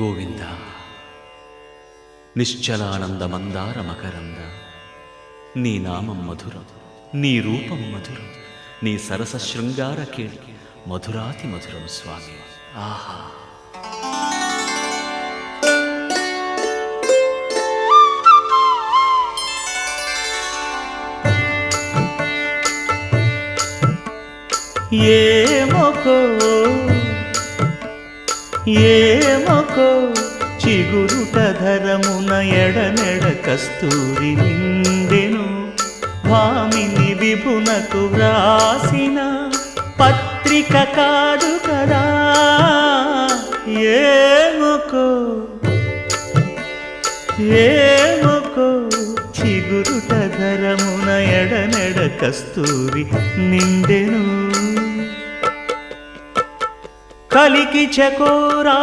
గోవింద నిశ్చలానంద మందార మకరంద నీ నామం మధురం, నీ రూపం మధురం, నీ సరస శృంగార కేళి మధురాతి మధురం స్వామి. ఆహా! ఏమొకో చిగురుట ధరమున ఎడనెడ కస్తూరి నిండెను. భామిని విభునకు వ్రాసిన పత్రిక కాదు కదా. ఏమొకో చిగురుట ధరమున ఎడనెడ కస్తూరి నిండెను. కలికి చకోరా